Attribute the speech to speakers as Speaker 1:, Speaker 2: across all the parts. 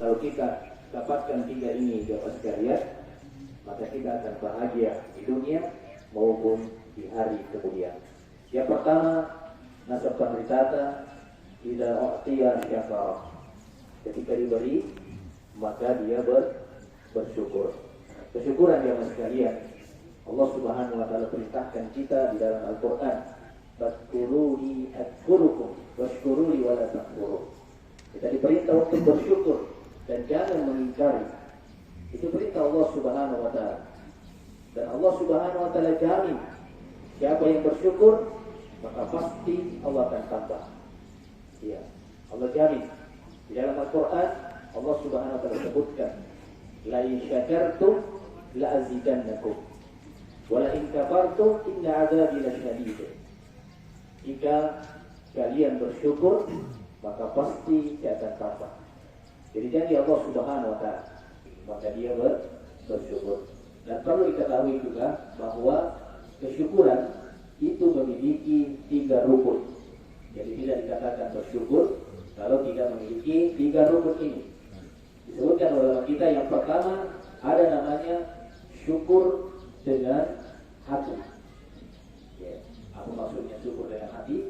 Speaker 1: Kalau kita dapatkan 3 ini Bapak sekalian, maka kita akan bahagia di dunia maupun di hari kemudian. Yang pertama, nasab wisata tidak u'tiya syakara. Ketika diberi, maka dia bersyukur. Kesyukuran Bapak sekalian, Allah Subhanahu wa taala perintahkan kita di dalam Al-Qur'an, "Fadhkuruni adhkurukum washkuruli wa la takfurun." Kita diperintah untuk bersyukur dan jangan mengingkari. Itu perintah Allah Subhanahu wa taala. Dan Allah Subhanahu wa taala jamin siapa yang bersyukur maka pasti Allah akan tambah. Ya, Allah jamin. Di dalam Al-Qur'an Allah Subhanahu wa taala sebutkan, "La in syakartum la azidannakum wa la in kafartum inna 'adzabi lasyadid." Jika kalian bersyukur maka pasti dia akan tambah. Jadi janji Allah Subhanahu wa taala, maka dia bersyukur. Dan perlu diketahui juga bahwa kesyukuran itu memiliki 3 rukun. Jadi tidak dikatakan bersyukur kalau tidak memiliki 3 rukun ini. Disebutkan oleh kita yang pertama ada namanya syukur dengan hati. Ya, apa maksudnya syukur dengan hati?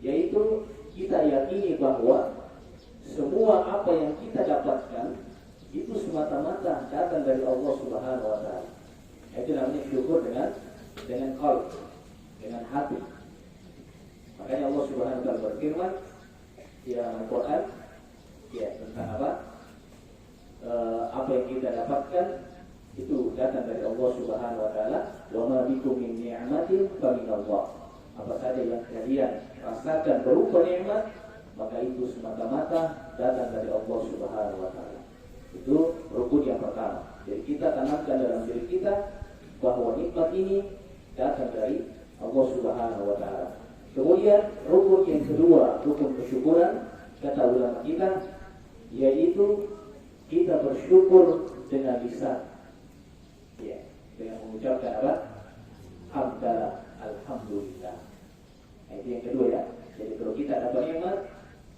Speaker 1: Yaitu kita yakini bahwa semua apa yang kita dapatkan itu semata-mata datang dari Allah Subhanahu wa taala. Itu namanya syukur dengan qalb, dengan hati. Makanya Allah Subhanahu wa taala berfirman di dalam Al-Qur'an ya tentang apa yang kita dapatkan itu datang dari Allah Subhanahu wa taala. Wa ma bikum min ni'matin fa min Allah. Apa saja yang kalian rasakan berupa nikmat, maka itu semata-mata datang dari Allah Subhanahu wa taala. Itu rukun yang pertama. Jadi kita tanamkan dalam diri kita bahwa nikmat ini datang dari Allah Subhanahu wa taala. Kemudian rukun yang kedua, rukun kesyukuran, kata ulama kita, yaitu kita bersyukur dengan lisan. Ya, dengan mengucapkan apa? Hamdalah, alhamdulillah. Nah, itu yang kedua ya. Jadi kalau kita dapat nikmat,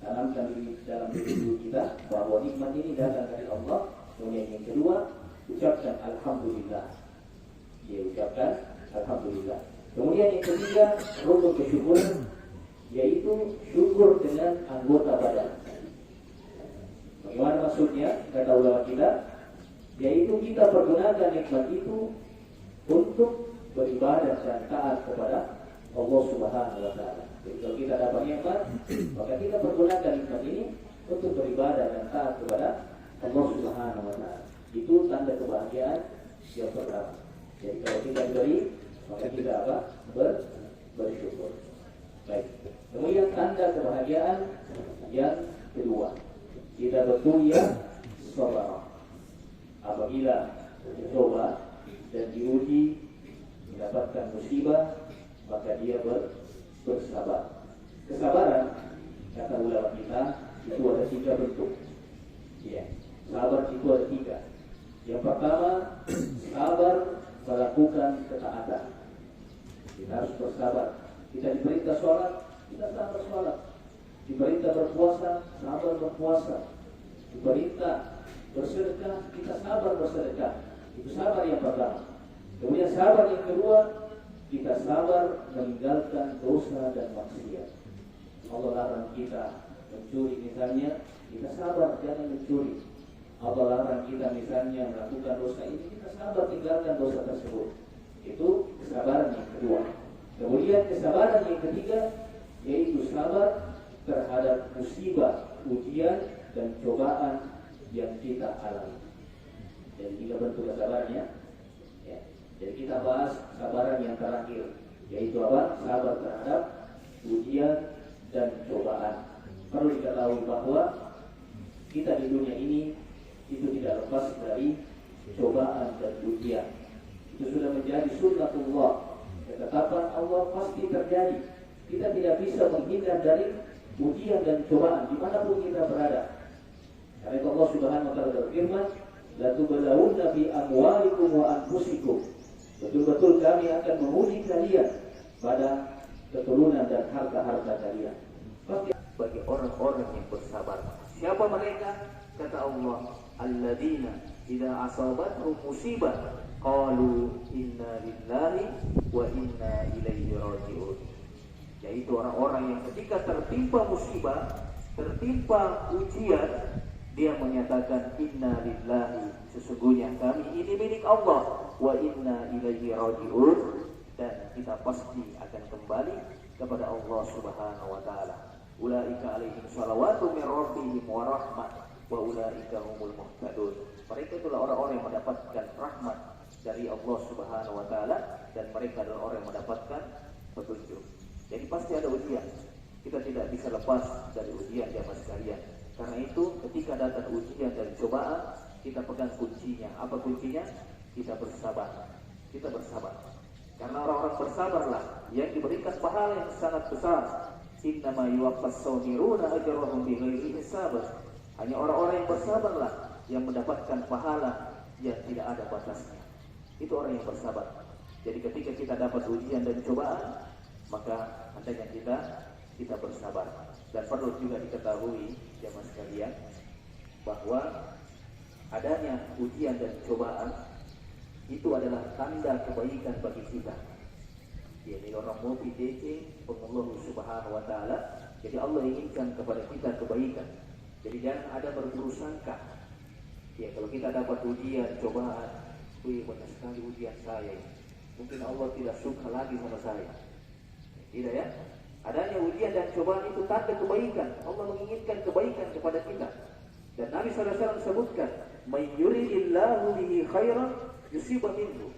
Speaker 1: tanamkan di dalam diri kita bahwa nikmat ini datang dari Allah. Kemudian yang kedua, ucapkan alhamdulillah. Ya, ucapkan alhamdulillah. Kemudian yang ketiga, rukun kesyukuran, yaitu syukur dengan anggota badan. Bagaimana maksudnya? Kata ulama kita, yaitu kita pergunakan nikmat itu untuk beribadah dan taat kepada Allah Subhanahu wa taala. Jadi kalau kita dapat nikmat, maka kita pergunakan nikmat ini untuk beribadah dan taat kepada Allah Subhanahu wa taala. Itu tanda kebahagiaan yang pertama. Jadi kalau kita beri, maka kita bersyukur. Baik. Kemudian tanda kebahagiaan yang kedua, kita berkuliah sabar. Apabila dicoba dan diuji mendapatkan musibah, maka dia bersabar. Kesabaran, kata ulama kita, itu ada 3 bentuk. Ya, sabar itu ada 3. Yang pertama, sabar melakukan ketaatan. Kita harus bersabar. Kita diperintah sholat, kita sabar sholat. Diperintah berpuasa, sabar berpuasa. Diperintah bersedekah, kita sabar bersedekah. Itu sabar yang pertama. Kemudian sabar yang kedua, kita sabar meninggalkan dosa dan maksiat. Allah larang kita mencuri misalnya, kita sabar jangan mencuri. Allah larang kita misalnya melakukan dosa ini, kita sabar tinggalkan dosa tersebut. Itu kesabaran yang kedua. Kemudian kesabaran yang ketiga, yaitu sabar terhadap musibah, ujian dan cobaan yang kita alami. Jadi 3 bentuk kesabarannya. Ya. Jadi kita bahas kesabaran yang terakhir, yaitu apa? Sabar terhadap ujian dan cobaan. Perlu diketahui bahwa kita di dunia ini itu tidak lepas dari cobaan dan ujian. Itu sudah menjadi sunnatullah. Ketetapan Allah pasti terjadi. Kita tidak bisa menghindar dari ujian dan cobaan dimanapun kita berada. Karena Allah Subhanahu wa taala berfirman, "La tubalawunna bi amwalikum wa anfusikum." Betul-betul kami akan menguji kalian pada keturunan dan harta-harta kalian. Pasti bagi orang-orang yang bersabar. Siapa mereka? Kata Allah, alladzina idza asabatuhum musibah qalu inna lillahi wa inna ilaihi raji'un. Yaitu orang-orang yang ketika tertimpa musibah, tertimpa ujian, dia menyatakan inna lillahi, sesungguhnya kami ini milik Allah, wa inna ilaihi raji'un, dan kita pasti akan kembali kepada Allah Subhanahu wa taala. Ulaika alaihim shalawatu min rabbihim wa rahmah wa ulaika humul muhtadun. Mereka itulah orang-orang yang mendapatkan rahmat dari Allah Subhanahu wa taala, dan mereka adalah orang yang mendapatkan petunjuk. Jadi pasti ada ujian. Kita tidak bisa lepas dari ujian jamaah sekalian. Karena itu ketika datang ujian dan cobaan, kita pegang kuncinya. Apa kuncinya? Kita bersabar. Kita bersabar. Karena orang-orang bersabarlah yang diberikan pahala yang sangat besar. Innama yuwaffas sabiruna ajrahum bighairi hisab. Hanya orang-orang yang bersabarlah yang mendapatkan pahala yang tidak ada batasnya. Itu orang yang bersabar. Jadi ketika kita dapat ujian dan cobaan, maka hendaknya kita bersabar. Dan perlu juga diketahui jemaah sekalian bahwa adanya ujian dan cobaan itu adalah tanda kebaikan bagi kita. Ini orang mu'min Allah Subhanahu wa taala. Jadi Allah inginkan kepada kita kebaikan. Jadi jangan ada berburuk sangka. Ya, kalau kita dapat ujian, cobaan, banyak sekali ujian saya. Mungkin Allah tidak suka lagi sama saya. Tidak ya? Adanya ujian dan cobaan itu tanda kebaikan. Allah menginginkan kebaikan kepada kita. Dan Nabi SAW sebutkan, "May yuridillahu bihi khairan yusibah minhu."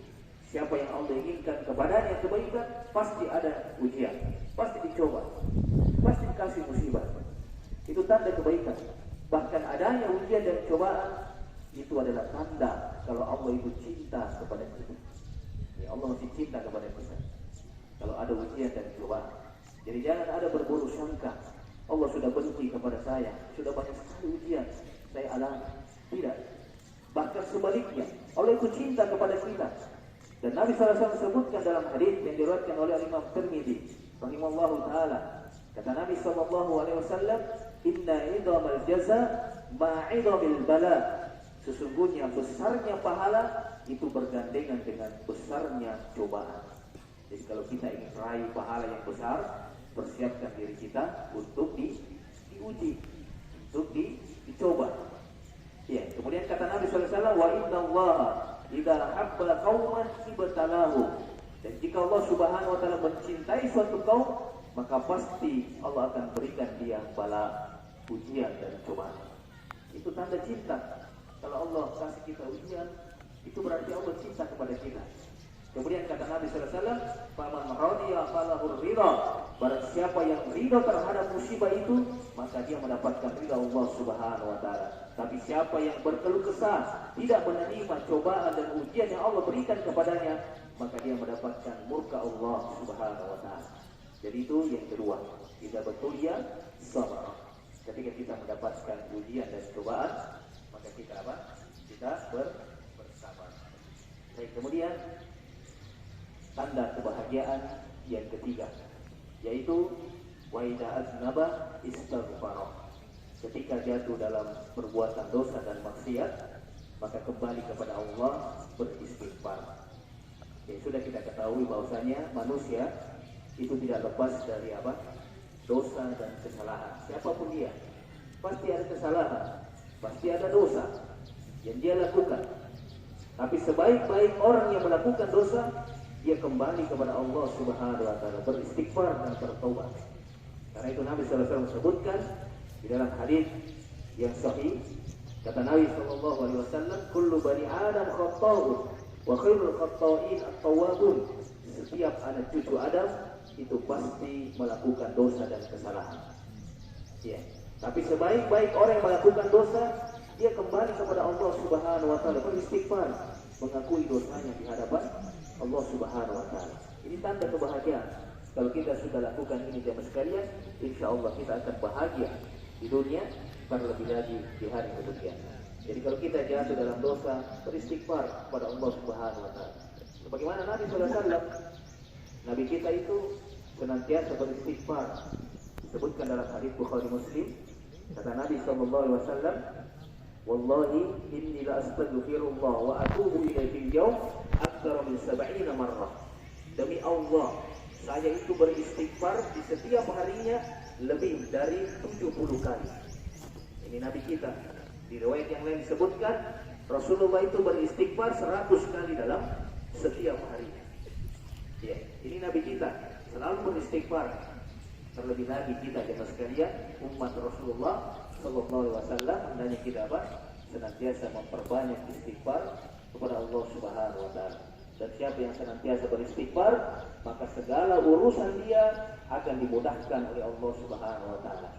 Speaker 1: Siapa yang Allah inginkan kepadanya kebaikan, pasti ada ujian, pasti dicoba, pasti dikasih musibah. Itu tanda kebaikan. Bahkan adanya ujian dan cobaan itu adalah tanda kalau Allah itu cinta kepada kita. Ya, Allah masih cinta kepada kita. Kalau ada ujian dan cobaan. Jadi jangan ada berburuk sangka. Allah sudah benci kepada saya, sudah banyak sekali ujian saya alami. Tidak. Bahkan sebaliknya, Allah itu cinta kepada kita. Dan Nabi SAW sebutkan dalam hadis yang diriwayatkan oleh Imam Tirmidzi rahimahullahu taala. Kata Nabi SAW, "Inna idhamal jaza ma'idhamil bala." Sesungguhnya besarnya pahala itu bergandengan dengan besarnya cobaan. Jadi kalau kita ingin meraih pahala yang besar, persiapkan diri kita untuk diuji, untuk dicoba. Ya, kemudian kata Nabi SAW, "Wa innallaha idza habba qauman ibtalahu." Dan jika Allah Subhanahu wa taala mencintai suatu kaum, maka pasti Allah akan berikan dia bala, ujian dan cobaan. Itu tanda cinta. Kalau Allah kasih kita ujian, itu berarti Allah cinta kepada kita. Kemudian kata Nabi SAW, "Faman radiya falahur ridha." Barang siapa yang ridha terhadap musibah itu, maka dia mendapatkan ridha Allah Subhanahu wa taala. Tapi siapa yang berkeluh kesah, tidak menerima cobaan dan ujian yang Allah berikan kepadanya, maka dia mendapatkan murka Allah Subhanahu wa taala. Jadi itu yang kedua, kita bertulia sabar. Ketika kita mendapatkan ujian dan cobaan, maka kita apa? Kita bersabar. Baik, kemudian tanda kebahagiaan yang ketiga, yaitu wa idza aznaba istaghfara. Ketika jatuh dalam perbuatan dosa dan maksiat, maka kembali kepada Allah beristighfar. Ya, sudah kita ketahui bahwasanya manusia itu tidak lepas dari apa? Dosa dan kesalahan. Siapapun dia, pasti ada kesalahan, pasti ada dosa yang dia lakukan. Tapi sebaik-baik orang yang melakukan dosa, dia kembali kepada Allah Subhanahu wa taala, beristighfar dan bertaubat. Karena itu Nabi SAW sebutkan di dalam hadis yang sahih, kata Nabi SAW, "Kullu bani Adam khata'un wa khairul khata'in at-tawwabun." Setiap anak cucu Adam itu pasti melakukan dosa dan kesalahan. Ya. Tapi sebaik-baik orang yang melakukan dosa, dia kembali kepada Allah Subhanahu wa taala, beristighfar, mengakui dosanya di hadapan Allah Subhanahu wa taala. Ini tanda kebahagiaan. Kalau kita sudah lakukan ini jemaah sekalian, insya Allah kita akan bahagia di dunia, terlebih lagi di hari kemudian. Jadi kalau kita jatuh dalam dosa, beristighfar kepada Allah Subhanahu wa taala. Sebagaimana Nabi SAW, Nabi kita itu senantiasa beristighfar. Disebutkan dalam hadis Bukhari Muslim, Kata Nabi sallallahu alaihi wasallam, "Wallahi inni la astaghfirullah wa atubu ilaihi fil yawm aktsara min 70 marrah." Demi Allah, saya itu beristighfar di setiap harinya lebih dari 70 kali. Ini Nabi kita. Di riwayat yang lain disebutkan Rasulullah itu beristighfar 100 kali dalam setiap harinya. Ya, ini Nabi kita selalu beristighfar. Terlebih lagi kita jemaah sekalian, umat Rasulullah sallallahu alaihi wasallam, hendaknya kita senantiasa memperbanyak istighfar kepada Allah Subhanahu wa taala. Dan siapa yang senantiasa beristighfar, maka segala urusan dia akan dimudahkan oleh Allah Subhanahu wa taala.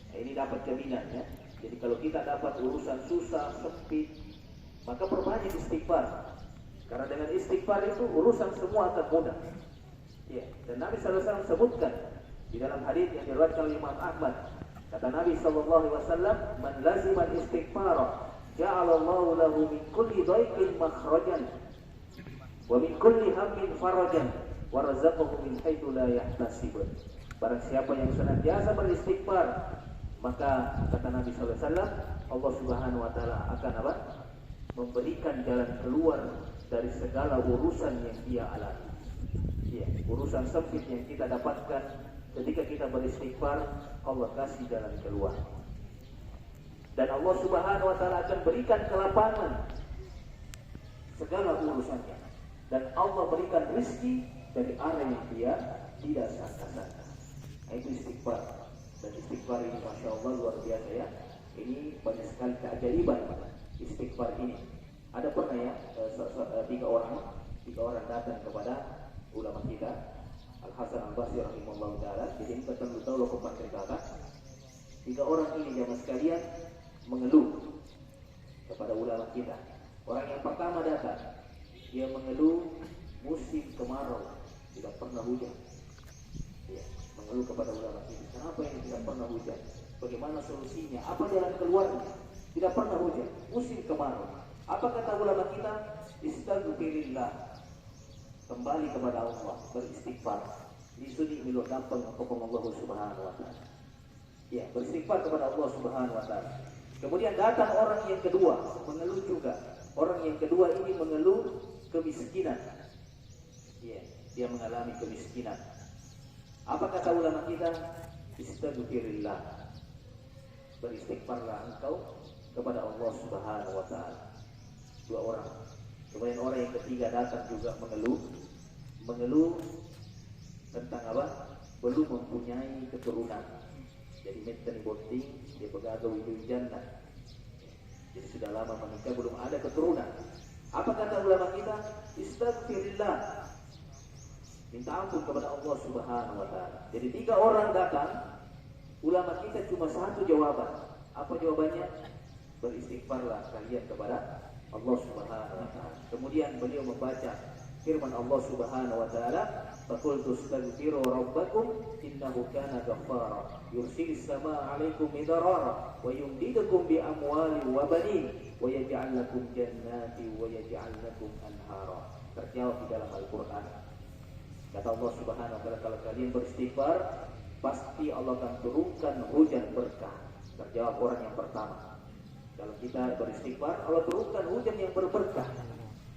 Speaker 1: Nah, ini dapat jaminannya. Jadi kalau kita dapat urusan susah, sempit, maka perbanyak istighfar. Karena dengan istighfar itu urusan semua akan mudah. Ya, dan Nabi sallallahu alaihi wasallam sebutkan di dalam hadis yang diriwayatkan oleh Imam Ahmad, kata Nabi sallallahu alaihi wasallam, "Man lazima al-istighfara, ja'ala Allahu lahu min kulli dhaiqin makhrajan wa min kulli hammin farajan wa razaqahu min haitsu la yahtasib." Barang siapa yang senantiasa beristighfar, maka kata Nabi sallallahu alaihi wasallam, Allah Subhanahu wa taala akan memberikan jalan keluar dari segala urusan yang dia alami. Ya, urusan sempit yang kita dapatkan ketika kita beristighfar, Allah kasih jalan keluar. Dan Allah Subhanahu wa taala akan berikan kelapangan segala urusannya. Dan Allah berikan rezeki dari arah yang dia tidak sangka-sangka. Itu istighfar. Dan istighfar ini Masya Allah luar biasa ya. Ini banyak sekali keajaiban istighfar ini. Ada pernah ya tiga orang datang kepada ulama kita, Al Hasan Al Basri rahimahullah taala. Jadi ini ketemu tahu lokopan cerita. Tiga orang ini jamaah sekalian mengeluh kepada ulama kita. Orang yang pertama datang, dia mengeluh musim kemarau, tidak pernah hujan. Ya, mengeluh kepada ulama kita. Kenapa ini tidak pernah hujan? Bagaimana solusinya? Apa jalan keluarnya? Tidak pernah hujan, musim kemarau. Apa kata ulama kita? Istaghfirillah. Kembali kepada Allah, beristighfar. Di sini milo gampang kepada Allah Subhanahu wa taala. Ya, beristighfar kepada Allah Subhanahu wa taala. Kemudian datang orang yang kedua, mengeluh juga. Orang yang kedua ini mengeluh kemiskinan. Ya, dia mengalami kemiskinan. Apa kata ulama kita? Istaghfirillah. Beristighfarlah engkau kepada Allah Subhanahu wa taala. Dua orang. Kemudian orang yang ketiga datang juga mengeluh tentang apa? Belum mempunyai keturunan. Jadi meten boting dia pegagaw itu jannah. Jadi sudah lama menikah belum ada keturunan. Apa kata ulama kita? Istaghfirillah. Minta ampun kepada Allah Subhanahu wa taala. Jadi tiga orang datang, ulama kita cuma satu jawaban. Apa jawabannya? Beristighfarlah kalian kepada Allah Subhanahu wa taala. Kemudian beliau membaca firman Allah Subhanahu wa taala, "Faqultu astaghfiru rabbakum innahu kana ghaffara yursilis samaa'a 'alaikum midrara wa yumdidukum bi amwalin wa banin wa yaj'al lakum jannati wa yaj'al lakum anhara." Terjawab di dalam Al-Qur'an. Kata Allah Subhanahu wa taala, kalau kalian beristighfar, pasti Allah akan turunkan hujan berkah. Terjawab orang yang pertama. Kalau kita beristighfar, Allah turunkan hujan yang berberkah.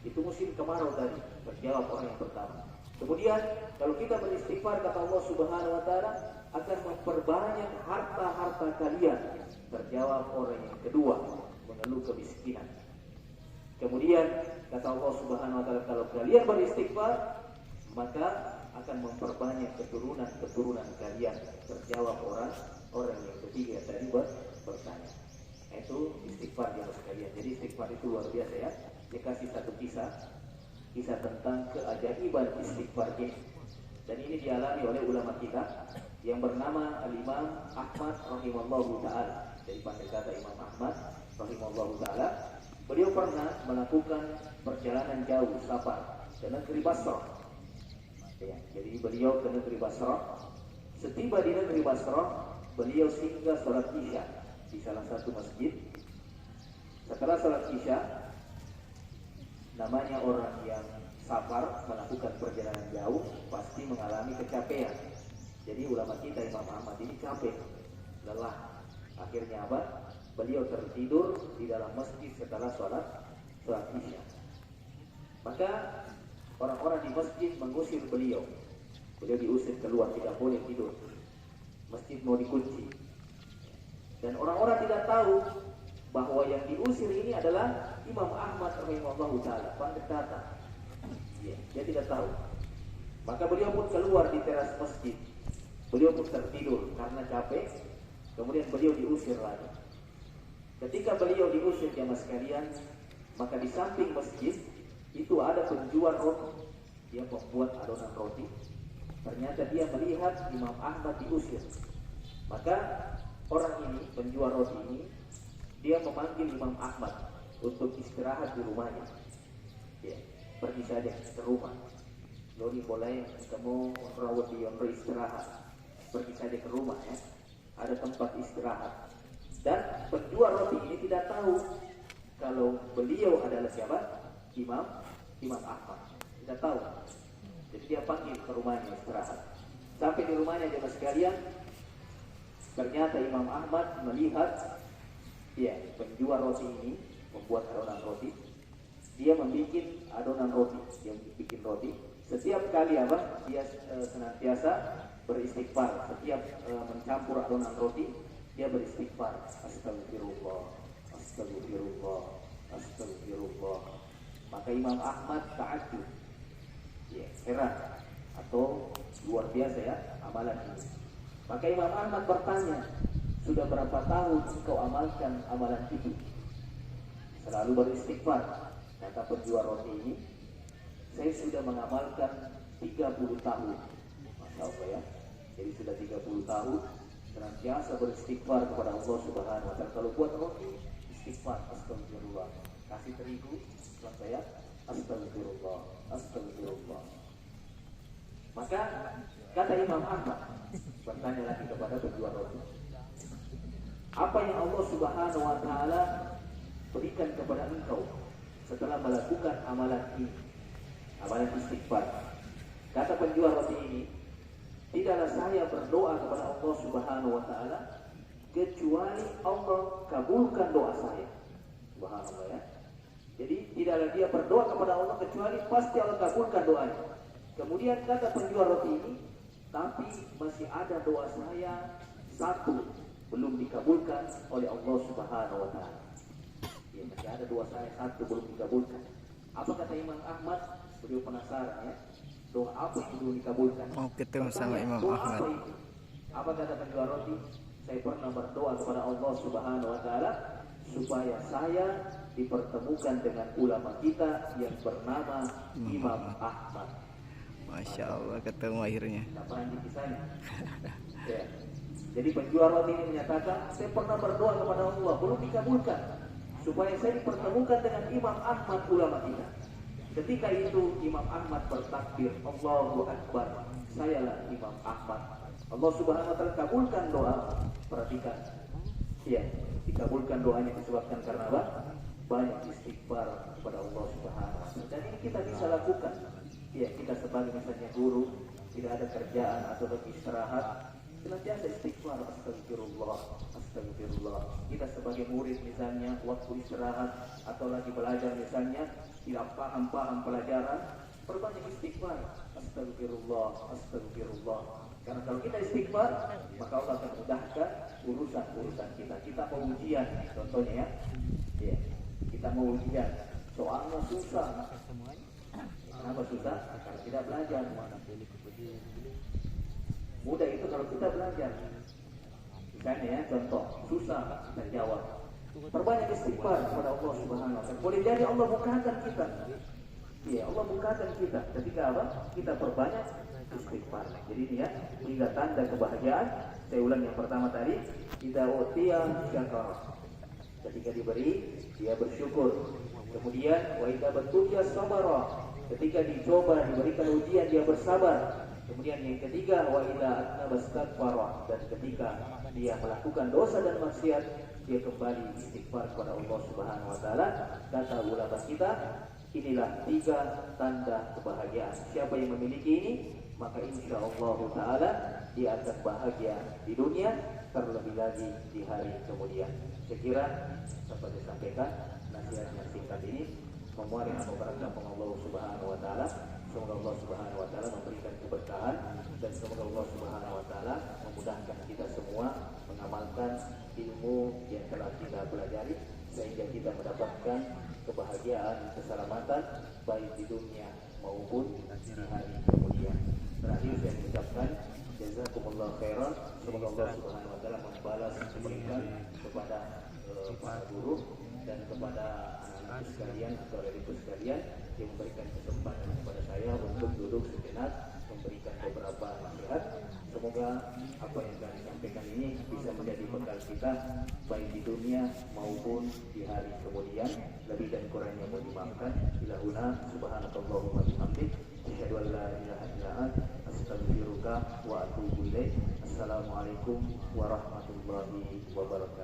Speaker 1: Itu musim kemarau tadi. Terjawab orang yang pertama. Kemudian kalau kita beristighfar, kata Allah Subhanahu wa taala, akan memperbanyak harta-harta kalian. Terjawab orang yang kedua, mengeluh kemiskinan. Kemudian kata Allah Subhanahu wa taala, kalau kalian beristighfar, maka akan memperbanyak keturunan kalian. Terjawab orang yang ketiga tadi bertanya. Itu istighfar ya sekalian. Jadi istighfar itu luar biasa ya. Dia kasih satu kisah tentang keajaiban istighfar ini. Dan ini dialami oleh ulama kita yang bernama Al-Imam Ahmad rahimahullahu taala. Dari pandai kata Imam Ahmad rahimahullahu taala, beliau pernah melakukan perjalanan jauh safar ke negeri Basrah. Ya, jadi beliau ke negeri Basrah. Setiba di negeri Basrah, beliau singgah salat Isya di salah satu masjid. Setelah salat Isya, namanya orang yang safar melakukan perjalanan jauh pasti mengalami kecapean. Jadi ulama kita Imam Ahmad ini capek, lelah. Akhirnya apa? Beliau tertidur di dalam masjid setelah sholat Isya. Maka orang-orang di masjid mengusir beliau. Beliau diusir keluar, tidak boleh tidur. Masjid mau dikunci. Dan orang-orang tidak tahu bahwa yang diusir ini adalah Imam Ahmad rahimahullahu taala, pendeta. Ya, dia tidak tahu. Maka beliau pun keluar di teras masjid. Beliau pun tertidur karena capek. Kemudian beliau diusir lagi. Ketika beliau diusir jamaah sekalian, maka di samping masjid itu ada penjual roti. Dia membuat adonan roti. Ternyata dia melihat Imam Ahmad diusir. Maka orang ini, penjual roti ini, dia memanggil Imam Ahmad untuk istirahat di rumahnya. Ya, pergi saja ke rumah. Lori boleh kamu rawat di yonder istirahat. Pergi saja ke rumah ya. Ada tempat istirahat. Dan penjual roti ini tidak tahu kalau beliau adalah siapa? Imam Ahmad. Tidak tahu. Jadi dia panggil ke rumahnya istirahat. Sampai di rumahnya jemaah sekalian, ternyata Imam Ahmad melihat ya penjual roti ini membuat adonan roti. Dia membuat adonan roti. Dia bikin roti. Setiap kali apa? Dia senantiasa beristighfar. Setiap mencampur adonan roti, dia beristighfar. Astagfirullah, astagfirullah, astagfirullah. Maka Imam Ahmad ta'ajjub. Ya, heran atau luar biasa ya amalan ini. Maka Imam Ahmad bertanya, sudah berapa tahun engkau amalkan amalan itu? Selalu beristighfar. Kata penjual roti ini, saya sudah mengamalkan 30 tahun. Masya Allah ya. Jadi sudah 30 tahun senantiasa beristighfar kepada Allah Subhanahu wa taala. Kalau buat roti, istighfar, astagfirullah. Kasih terigu, buat saya, astagfirullah, astagfirullah. Maka kata Imam Ahmad, bertanya lagi kepada penjual roti, apa yang Allah Subhanahu wa taala berikan kepada engkau setelah melakukan amalan ini, amalan istighfar? Kata penjual roti ini, tidaklah saya berdoa kepada Allah Subhanahu wa taala kecuali Allah kabulkan doa saya. Subhanallah ya. Jadi tidaklah dia berdoa kepada Allah kecuali pasti Allah kabulkan doanya. Kemudian kata penjual roti ini, tapi masih ada doa saya satu belum dikabulkan oleh Allah Subhanahu wa taala. Ya, masih ada doa saya satu belum dikabulkan. Apa kata Imam Ahmad? Beliau penasaran ya. Doa apa yang belum dikabulkan?
Speaker 2: Mau ketemu sama Imam Ahmad.
Speaker 1: Apa kata penjual roti? Saya pernah berdoa kepada Allah Subhanahu wa taala supaya saya dipertemukan dengan ulama kita yang bernama Imam Ahmad.
Speaker 2: Masya Allah, ketemu akhirnya.
Speaker 1: Tidak pernah dikisahnya. Ya. Jadi penjual roti ini menyatakan, saya pernah berdoa kepada Allah, belum dikabulkan, supaya saya dipertemukan dengan Imam Ahmad ulama kita. Ketika itu Imam Ahmad bertakbir, Allahu Akbar, sayalah Imam Ahmad. Allah Subhanahu wa taala kabulkan doa. Perhatikan. Ya, dikabulkan doanya disebabkan karena apa? Banyak istighfar kepada Allah Subhanahu wa taala. Dan ini kita bisa lakukan. Ya, kita sebagai misalnya guru, tidak ada kerjaan atau lagi istirahat, senantiasa istighfar, astagfirullah, astagfirullah. Kita sebagai murid misalnya, waktu istirahat atau lagi belajar misalnya, tidak paham pelajaran, perbanyak istighfar, astagfirullah, astagfirullah. Karena kalau kita istighfar, maka Allah akan mudahkan urusan kita. Kita mau ujian, contohnya ya, kita mau ujian, soalnya susah. Kenapa susah? Karena tidak belajar. Mudah itu kalau kita belajar. Misalnya ya, contoh, susah kita jawab. Perbanyak istighfar kepada Allah Subhanahu wa taala. Boleh jadi Allah bukakan kita. Iya, Allah bukakan kita. Ketika apa? Kita perbanyak istighfar. Jadi ini ya, tiga tanda kebahagiaan. Saya ulang yang pertama tadi, idza utiya syakara. Ketika diberi, dia bersyukur. Kemudian wa idza batuliya sabara. Ketika dicoba, diberikan ujian, dia bersabar. Kemudian yang ketiga, wa idza atnaba istaghfara. Dan ketika dia melakukan dosa dan maksiat, dia kembali istighfar kepada Allah Subhanahu wa taala. Kata ulama kita, inilah tiga tanda kebahagiaan. Siapa yang memiliki ini, maka insya Allah taala dia akan bahagia di dunia terlebih lagi di hari kemudian. Saya kira seperti disampaikan nasihat yang singkat ini memuari anugerah Allah Subhanahu wa taala. Semoga Allah Subhanahu wa taala memberikan keberkahan dan semoga Allah Subhanahu wa taala memudahkan kita semua mengamalkan ilmu yang telah kita pelajari sehingga kita mendapatkan kebahagiaan, keselamatan baik di dunia maupun di hari kemudian. Terakhir saya mengucapkan jazakumullah khairan. Semoga Allah Subhanahu wa taala membalas kebaikan kepada para guru dan kepada anak-anak sekalian atau adik-adik sekalian yang memberikan kesempatan kepada saya untuk duduk sejenak memberikan beberapa nasihat. Semoga apa yang kami sampaikan ini bisa menjadi bekal kita baik di dunia maupun di hari kemudian. Lebih dan kurangnya mohon dimaafkan. Ilahuna subhanakallahumma bihamdik asyhadu an la ilaha illa anta astaghfiruka wa atubu ilaik. Assalamualaikum warahmatullahi wabarakatuh.